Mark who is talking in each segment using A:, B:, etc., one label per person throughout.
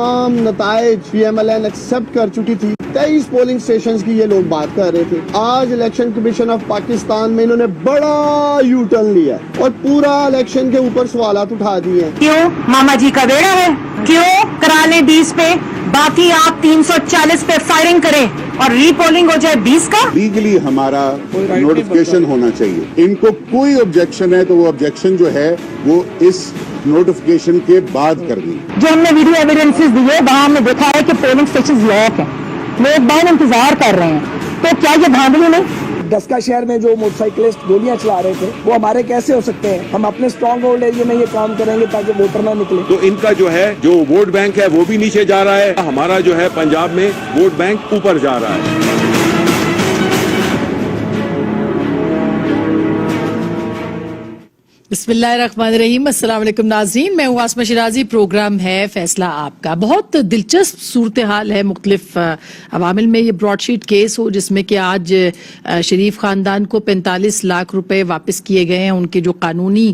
A: तमाम नताइज PMLN accept कर चुकी थी। 23 पोलिंग स्टेशंस की ये लोग बात कर रहे थे। आज इलेक्शन कमीशन ऑफ पाकिस्तान में इन्होंने बड़ा यू टर्न लिया और पूरा इलेक्शन के ऊपर सवालात उठा दिए।
B: क्यों मामा जी का बेड़ा है? क्यों करा लें 20 पे, बाकी आप 340 पे फायरिंग करें और रीपोलिंग हो जाए 20 का?
C: लीगली हमारा नोटिफिकेशन होना चाहिए। इनको कोई ऑब्जेक्शन है तो वो ऑब्जेक्शन जो है वो इस नोटिफिकेशन के बाद करनी।
B: जो हमने वीडियो एविडेंसेस दिए वहाँ हमने देखा है कि पोलिंग स्टेशन लॉक है, लोग बाहर इंतजार कर रहे हैं, तो क्या ये धांधली नहीं?
D: डस्का शहर में जो मोटरसाइकिलिस्ट गोलियां चला रहे थे वो हमारे कैसे हो सकते हैं? हम अपने स्ट्रॉन्ग होल्ड एरिया में ये काम करेंगे ताकि वोटर ना निकले।
E: तो इनका जो है जो वोट बैंक है वो भी नीचे जा रहा है, हमारा जो है पंजाब में वोट बैंक ऊपर जा रहा है।
F: बिस्मिल्लाहिर्रहमानिर्रहीम, अस्सलाम वालेकुम नाज़रीन, मैं हूँ आसमा शिराजी। प्रोग्राम है फैसला आपका। बहुत दिलचस्प सूरत हाल है मुख्तलिफ अवामिल में। ये ब्रॉडशीट केस हो जिसमें कि आज शरीफ ख़ानदान को 45 लाख रुपए वापस किए गए हैं। उनके जो कानूनी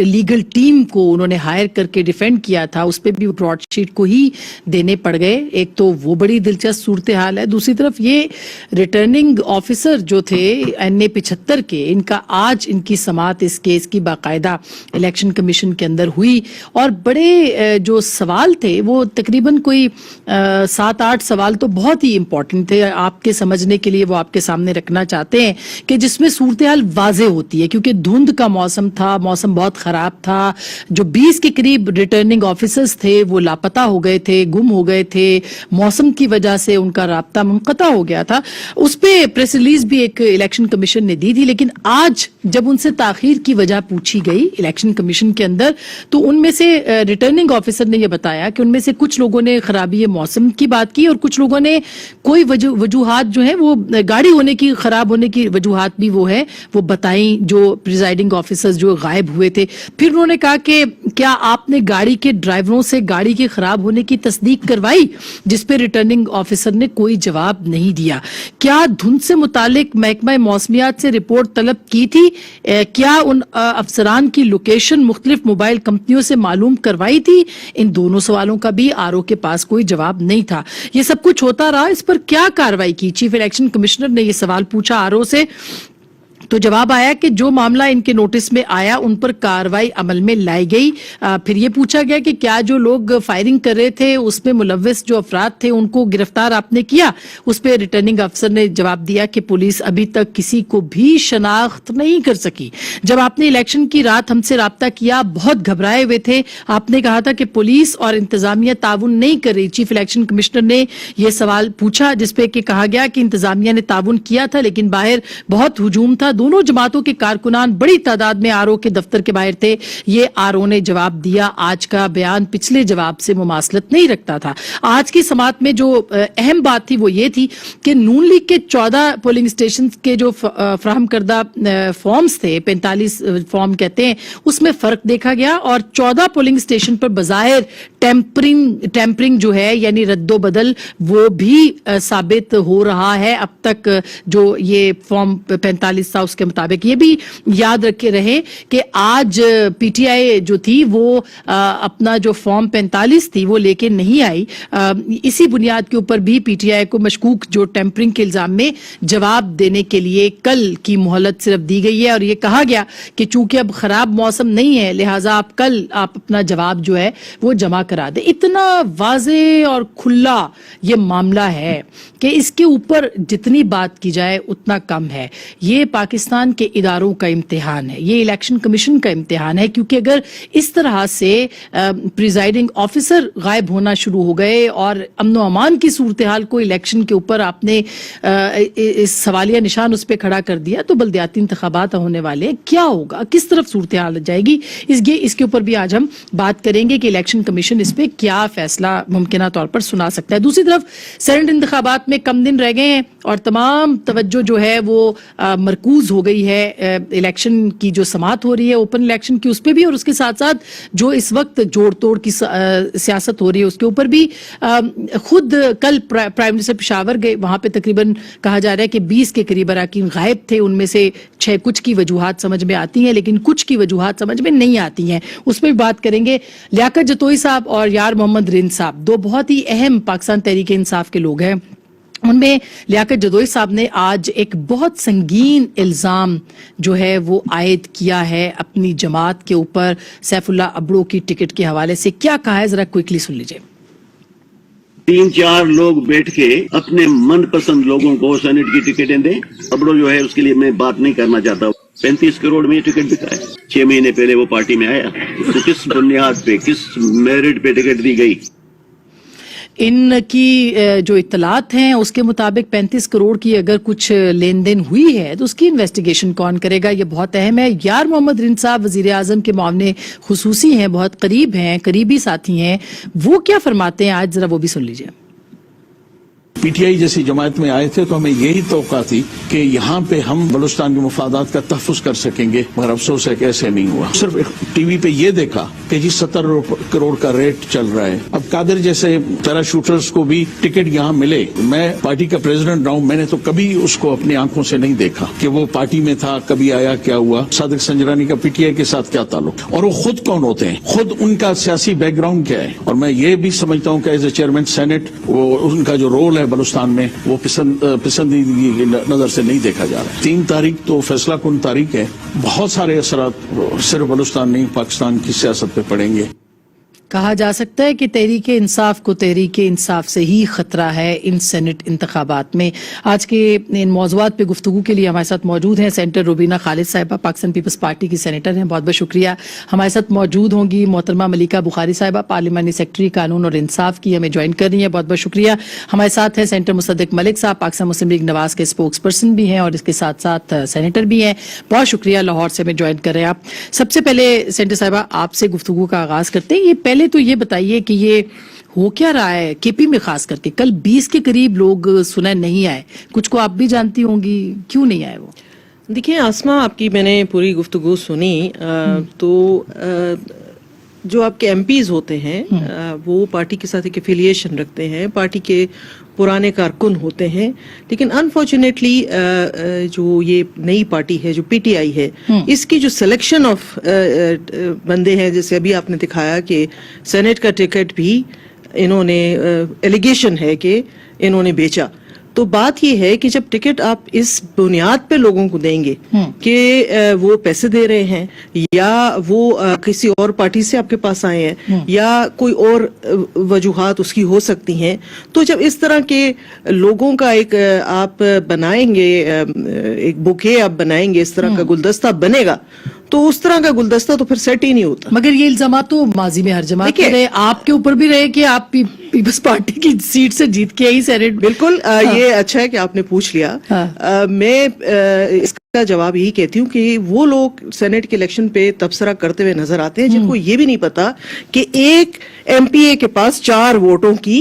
F: लीगल टीम को उन्होंने हायर करके डिफेंड किया था उस पर भी ब्रॉडशीट को ही देने पड़ गए। एक तो वो बड़ी दिलचस्प सूरत हाल है। दूसरी तरफ ये रिटर्निंग ऑफिसर जो थे NA 75 के, इनका आज इनकी समाअत इस केस की बाकायदा इलेक्शन कमीशन के अंदर हुई और बड़े जो सवाल थे वो तकरीबन कोई 7-8 सवाल तो बहुत ही इंपॉर्टेंट थे आपके समझने के लिए। वो आपके सामने रखना चाहते हैं कि जिसमें सूरत हाल वाजे होती है, क्योंकि धुंध का मौसम था, मौसम बहुत खराब था। जो 20 के करीब रिटर्निंग ऑफिसर्स थे वो लापता हो गए थे, गुम हो गए थे, मौसम की वजह से उनका राब्ता मुनक़ता हो गया था। उस पर प्रेस रिलीज भी एक इलेक्शन कमीशन ने दी थी, लेकिन आज जब उनसे ताखीर की वजह पूछी गई इलेक्शन कमीशन के अंदर तो उनमें से रिटर्निंग ऑफिसर ने यह बताया कि उनमें से कुछ लोगों ने खराबी मौसम की बात की और कुछ लोगों ने कोई वजूहात जो है वो गाड़ी होने की, खराब होने की वजूहात भी वो है वो बताई, जो प्रिजाइडिंग ऑफिसर्स जो गायब हुए थे। फिर उन्होंने कहा कि क्या आपने गाड़ी के ड्राइवरों से गाड़ी के खराब होने की तस्दीक करवाई, जिस पे रिटर्निंग ऑफिसर ने कोई जवाब नहीं दिया। क्या धुंध से मुतालिक महकमा मौसमियात से रिपोर्ट तलब की थी? क्या उन अफसरान की लोकेशन मुख्तलिफ मोबाइल कंपनियों से मालूम करवाई थी? इन दोनों सवालों का भी RO के पास कोई जवाब नहीं था। ये सब कुछ होता रहा, इस पर क्या कार्रवाई की? चीफ इलेक्शन कमिश्नर ने यह सवाल पूछा RO से, तो जवाब आया कि जो मामला इनके नोटिस में आया उन पर कार्रवाई अमल में लाई गई। फिर ये पूछा गया कि क्या जो लोग फायरिंग कर रहे थे उसमें मुलव्विस जो अफराद थे उनको गिरफ्तार आपने किया? उस पर रिटर्निंग अफसर ने जवाब दिया कि पुलिस अभी तक किसी को भी शनाख्त नहीं कर सकी। जब आपने इलेक्शन की रात हमसे राब्ता किया, बहुत घबराए हुए थे, आपने कहा था कि पुलिस और इंतजामिया ताउन नहीं कर रही। चीफ इलेक्शन कमिश्नर ने यह सवाल पूछा जिसपे कि कहा गया कि इंतजामिया ने ताउन किया था लेकिन बाहर बहुत हुजूम था, दोनों जमातों के कारकुनान बड़ी तादाद में RO के दफ्तर के बाहर थे। ये RO ने जवाब दिया। आज का बयान पिछले जवाब से मुमासलत नहीं रखता था। आज की समाअत में जो अहम बात थी वो ये थी कि नून लीग के 14 पोलिंग स्टेशन के जो फराहम करदा फॉर्म्स थे, 45 फॉर्म कहते हैं, उसमें फर्क देखा गया और 14 पोलिंग स्टेशन पर बजाहिर टेम्परिंग जो है यानी रद्दो बदल वो भी साबित हो रहा है। अब तक जो ये फॉर्म 45 था उसके मुताबिक ये भी याद रखे रहे कि आज PTI जो थी वो अपना जो फॉर्म 45 थी वो लेके नहीं आई। इसी बुनियाद के ऊपर भी PTI को मशकूक जो टेम्परिंग के इल्जाम में जवाब देने के लिए कल की मोहलत सिर्फ दी गई है और ये कहा गया कि चूंकि अब खराब मौसम नहीं है लिहाजा आप कल अपना जवाब जो है वो जमा करा दे। इतना वाजे और खुला ये मामला है कि इसके ऊपर जितनी बात की जाए उतना कम है। ये पाकिस्तान के इदारों का इम्तिहान है, ये इलेक्शन कमीशन का इम्तिहान है, क्योंकि अगर इस तरह से प्रिजाइडिंग ऑफिसर गायब होना शुरू हो गए और अमन व अमान की सूरत हाल को इलेक्शन के ऊपर आपने इस सवालिया निशान उस पर खड़ा कर दिया तो बल्दियाती इंतखाबात होने वाले, क्या होगा, किस तरफ सूरत हाल जाएगी, इसके ऊपर भी आज हम बात करेंगे कि इलेक्शन कमीशन इस पर क्या फैसला मुमकिन तौर पर सुना सकता है। दूसरी तरफ सेनेट इंतखाबात में कम दिन रह गए हैं और तमाम तवज्जो जो है वो मरकूज लूज हो गई है इलेक्शन की जो समात हो रही है ओपन इलेक्शन की, उस पर भी, और उसके साथ साथ जो इस वक्त जोड़ तोड़ की सियासत हो रही है उसके ऊपर भी। खुद कल प्राइम मिनिस्टर पेशावर गए, वहां पे तकरीबन कहा जा रहा है कि 20 के करीब अरकान गायब थे, उनमें से 6 कुछ की वजूहात समझ में आती हैं लेकिन कुछ की वजूहात समझ में नहीं आती हैं, उस पर भी बात करेंगे। लियाकत जतोई साहब और यार मोहम्मद रिंद साहब, दो बहुत ही अहम पाकिस्तान तहरीक इंसाफ के लोग हैं। उनमें लियाकत जतोई साहब ने आज एक बहुत संगीन इल्जाम जो है वो आयद किया है अपनी जमात के ऊपर सैफुल्लाह अबड़ो की टिकट के हवाले से। क्या कहा है, जरा क्विकली सुन लीजिए।
G: 3-4 लोग बैठ के अपने मनपसंद लोगों को सेनेट की टिकटें दें। अबड़ो जो है उसके लिए मैं बात नहीं करना चाहता। 35 करोड़ में टिकट बिका है। 6 महीने पहले वो पार्टी में आया, तो किस बुनियाद पे, किस मेरिट पे टिकट दी गई?
F: इनकी जो इत्तलात हैं उसके मुताबिक 35 करोड़ की अगर कुछ लेन देन हुई है तो उसकी इन्वेस्टिगेशन कौन करेगा, ये बहुत अहम है। यार मोहम्मद रिंद साहब वजीर आजम के मामले खुसूसी हैं, बहुत करीब हैं, करीबी साथी हैं, वो क्या फरमाते हैं आज, जरा वो भी सुन लीजिए।
H: पीटीआई जैसी जमात में आए थे तो हमें यही तौक़ा थी कि यहाँ पे हम बलूचिस्तान के मुफादात का तहफ़्फ़ुज़ कर सकेंगे, मगर अफसोस है कि ऐसे नहीं हुआ। सिर्फ टीवी पे ये देखा कि जी 70 करोड़ का रेट चल रहा है। अब कादिर जैसे पैराशूटर्स को भी टिकट यहाँ मिले। मैं पार्टी का प्रेसिडेंट रहा हूँ, मैंने तो कभी उसको अपनी आंखों से नहीं देखा कि वो पार्टी में था, कभी आया, क्या हुआ। सादिक संजरानी का पीटीआई के साथ क्या ताल्लुक, और वो खुद कौन होते हैं, खुद उनका सियासी बैकग्राउंड क्या है। और मैं ये भी समझता हूँ कि एज ए चेयरमैन सेनेट वो उनका जो रोल है बलूचिस्तान में वो पसंदीदगी की नजर से नहीं देखा जा रहा है। 3 तारीख तो फैसला कुन तारीख है। बहुत सारे असरात सिर्फ बलूचिस्तान नहीं पाकिस्तान की सियासत पे पड़ेंगे।
F: कहा जा सकता है कि तहरीक इंसाफ को तहरीक इंसाफ से ही खतरा है इन सेनेट इंतखाबात में। आज के इन मौज़ूआत पे गुफ्तगू के लिए हमारे साथ मौजूद हैं सेनेटर रुबीना खालिद साहिबा, पाकिस्तान पीपल्स पार्टी की सेनेटर हैं, बहुत बहुत शुक्रिया। हमारे साथ मौजूद होंगी मोहतरमा मलिका बुखारी साहिबा, पार्लिमानी सेक्रेटरी कानून और इंसाफ की, हमें ज्वाइन कर रही हैं, बहुत बहुत शुक्रिया। हमारे साथ हैं सेनेटर मुसद्दिक मलिक साहब, पाकिस्तान मुस्लिम लीग नवाज के स्पोक्स पर्सन भी हैं और इसके साथ साथ सेनेटर भी हैं, बहुत शुक्रिया, लाहौर से हमें ज्वाइन कर रहे हैं आप। सबसे पहले सेनेटर साहिबा आपसे गुफ्तगू का आगाज करते हैं। ये पहले तो ये बताइए कि ये हो क्या रहा है केपी में, खास करके कल 20 के करीब लोग सुना नहीं आए, कुछ को आप भी जानती होंगी, क्यों नहीं आए वो?
I: देखिए आसमा, आपकी मैंने पूरी गुफ्तगू सुनी, तो जो आपके एमपीज होते हैं वो पार्टी के साथ एक एफिलिएशन रखते हैं, पार्टी के पुराने कारकुन होते हैं, लेकिन अनफॉर्चुनेटली जो ये नई पार्टी है जो पीटीआई है, इसकी जो सिलेक्शन ऑफ बंदे हैं, जैसे अभी आपने दिखाया कि सेनेट का टिकट भी इन्होंने, एलिगेशन है कि इन्होंने बेचा। तो बात ये है कि जब टिकट आप इस बुनियाद पे लोगों को देंगे कि वो पैसे दे रहे हैं या वो किसी और पार्टी से आपके पास आए हैं या कोई और वजूहात उसकी हो सकती हैं, तो जब इस तरह के लोगों का एक आप बनाएंगे, एक बुके आप बनाएंगे, इस तरह का गुलदस्ता बनेगा, तो उस तरह का गुलदस्ता तो फिर सेट ही नहीं होता।
F: मगर ये इल्जाम तो माजी में हर जमात पे रहे, आपके ऊपर भी रहे कि आप पीपल्स पार्टी की सीट से जीत के आई सेनेट।
I: बिल्कुल, ये अच्छा है कि आपने पूछ लिया। मैं इसका जवाब यही कहती हूँ कि वो लोग सेनेट के इलेक्शन पे तबसरा करते हुए नजर आते हैं जिनको ये भी नहीं पता कि एक एमपीए के पास 4 वोटों की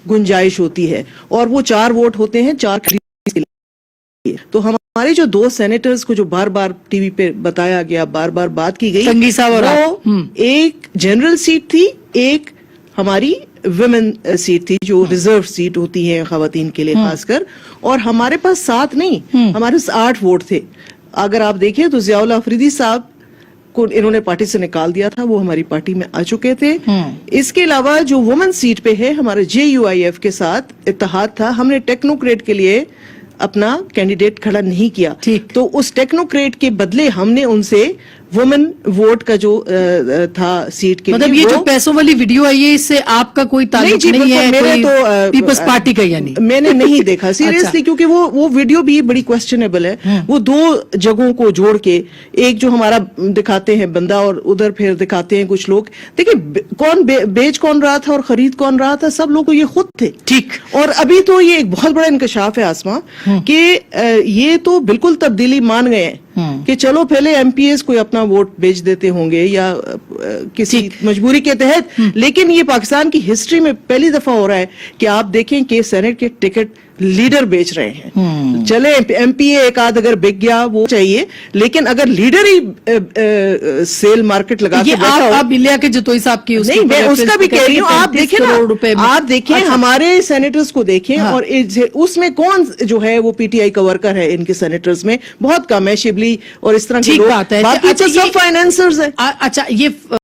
I: गुंजाइश होती है और वो 4 वोट होते हैं 4 के लिए। तो हमारे जो 2 सेनेटर्स को जो बार बार टीवी पे बताया गया, बार बार बात की गई, वो एक जनरल सीट थी, एक हमारी विमेन सीट थी जो रिजर्व सीट होती है खवातीन के लिए खासकर, और हमारे पास 7 नहीं, हमारे पास 8 वोट थे। अगर आप देखें तो ज़ियाउल अफरीदी साहब को इन्होंने पार्टी से निकाल दिया था, वो हमारी पार्टी में आ चुके थे। इसके अलावा जो वुमेन सीट पे है, हमारे JUIF के साथ इत्तेहाद था, हमने टेक्नोक्रेट के लिए अपना कैंडिडेट खड़ा नहीं किया, तो उस टेक्नोक्रेट के बदले हमने उनसे वुमेन वोट का जो था सीट के
F: मतलब
I: लिए,
F: ये जो पैसों वाली वीडियो आई है इससे आपका कोई ताल्लुक नहीं है,
I: मेरे
F: कोई
I: तो
F: पीपल्स पार्टी का, यानी
I: मैंने नहीं देखा सीरियसली, क्योंकि वो वीडियो भी बड़ी क्वेश्चनेबल है। वो 2 जगहों को जोड़ के, एक जो हमारा दिखाते हैं बंदा और उधर फिर दिखाते हैं कुछ लोग। देखिए कौन बेच कौन रहा था और खरीद कौन रहा था, सब लोग ये खुद थे। ठीक, और अभी तो ये एक बहुत बड़ा इंकशाफ है आसमा कि ये तो बिल्कुल तब्दीली मान गए हैं कि चलो पहले एमपीएस कोई अपना वोट बेच देते होंगे या किसी मजबूरी के तहत, लेकिन ये पाकिस्तान की हिस्ट्री में पहली दफा हो रहा है कि आप देखें कि सेनेट के टिकट لیڈر بیچ رہے ہیں. چلے ایم پی اے ایک آدھ اگر بک گیا وہ چاہیے, لیکن اگر لیڈر ہی سیل مارکیٹ لگا کے بیٹھا ہو.
F: آپ الیا کے جتوئی صاحب کی
I: نہیں, میں اس کا بھی کہہ رہی ہوں, آپ دیکھیں نا, آپ دیکھیں ہمارے سینیٹرز کو دیکھیں, اور اس میں کون جو ہے وہ پی ٹی آئی کا ورکر ہے ان کے سینیٹرز میں, بہت کم ہے. شبلی اور اس طرح کے لوگ, باقی تو سب فائنینسرز ہیں.
F: اچھا, یہ